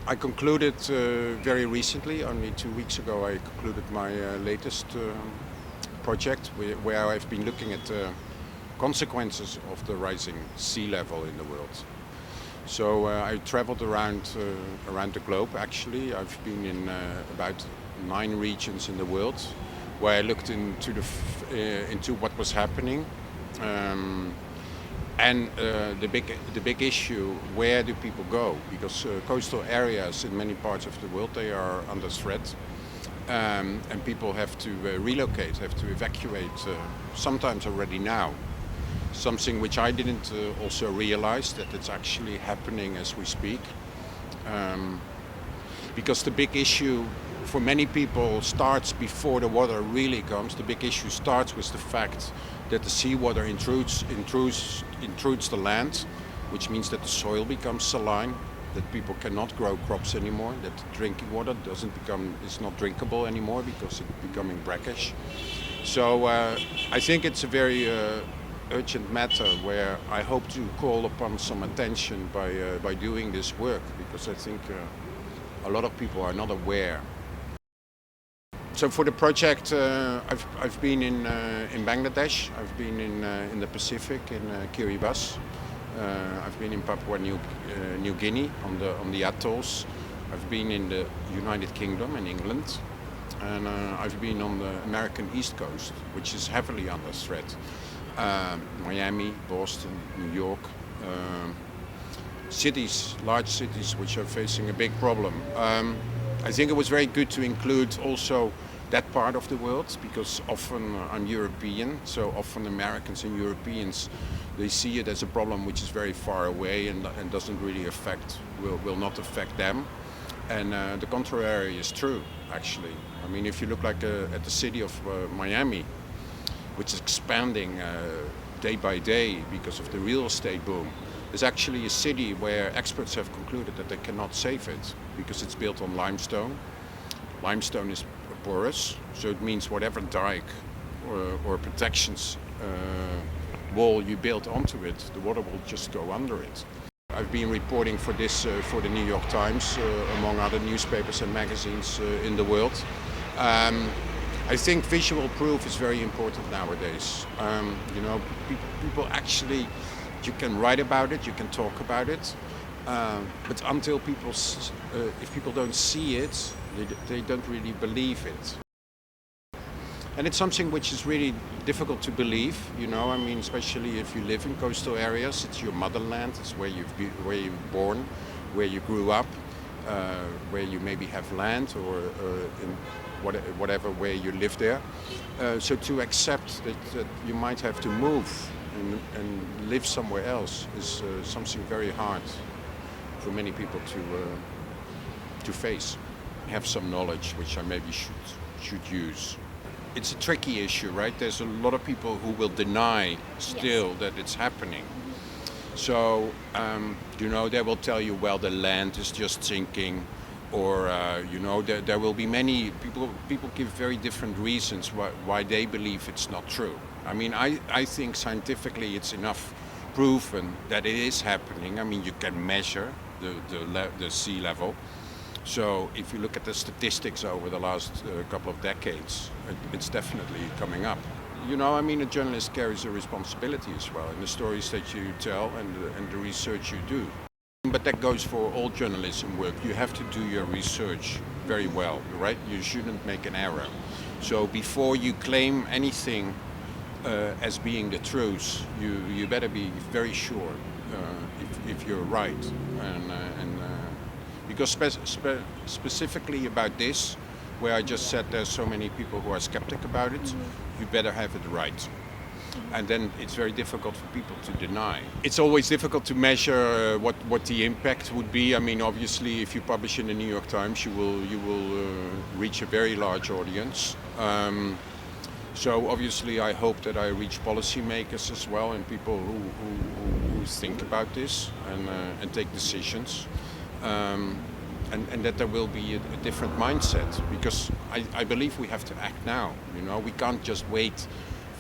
I concluded very recently, only 2 weeks ago, I concluded my latest project where I've been looking at consequences of the rising sea level in the world. So I traveled around the globe actually. I've been in about 9 regions in the world where I looked into what was happening. And the big issue, where do people go? Because coastal areas in many parts of the world, they are under threat. And people have to relocate, have to evacuate, sometimes already now. Something which I didn't also realize that it's actually happening as we speak. Because the big issue for many people starts before the water really comes. The big issue starts with the fact that the seawater intrudes the land, which means that the soil becomes saline, that people cannot grow crops anymore, that the drinking water is not drinkable anymore because it's becoming brackish. So I think it's a very urgent matter where I hope to call upon some attention by doing this work, because I think a lot of people are not aware. So for the project, I've been in Bangladesh. I've been in the Pacific in Kiribati. I've been in Papua New Guinea on the atolls. I've been in the United Kingdom in England, and I've been on the American East Coast, which is heavily under threat. Miami, Boston, New York, large cities which are facing a big problem. I think it was very good to include also that part of the world, because often I'm European, so often Americans and Europeans, they see it as a problem which is very far away and doesn't really will not affect them. And the contrary is true, actually. I mean, if you look at the city of Miami, which is expanding day by day because of the real estate boom, is actually a city where experts have concluded that they cannot save it because it's built on limestone. Limestone is porous, so it means whatever dike or protections wall you build onto it, the water will just go under it. I've been reporting for this for the New York Times, among other newspapers and magazines in the world. I think visual proof is very important nowadays. People actually, you can write about it, you can talk about it, but until if people don't see it, they don't really believe it. And it's something which is really difficult to believe, I mean, especially if you live in coastal areas. It's your motherland, it's where you're born, where you grew up, where you maybe have land or in whatever way you live there. So to accept that you might have to move and live somewhere else is something very hard for many people to face. Have some knowledge which I maybe should use. It's a tricky issue, right? There's a lot of people who will deny still that it's happening. So, they will tell you, well, the land is just sinking, or, there will be many people give very different reasons why they believe it's not true. I mean, I think scientifically it's enough proven that it is happening. I mean, you can measure the sea level. So if you look at the statistics over the last couple of decades, it's definitely coming up. I mean, a journalist carries a responsibility as well in the stories that you tell and the research you do. But that goes for all journalism work. You have to do your research very well, right? You shouldn't make an error. So before you claim anything as being the truth, you better be very sure if you're right. Because specifically about this, where I just said there's so many people who are skeptic about it, you better have it right. And then it's very difficult for people to deny. It's always difficult to measure what the impact would be. I mean, obviously, if you publish in the New York Times, you will reach a very large audience. So obviously, I hope that I reach policymakers as well and people who think about this and take decisions. And that there will be a different mindset, because I believe we have to act now. We can't just wait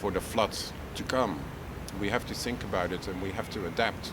for the flood to come. We have to think about it and we have to adapt.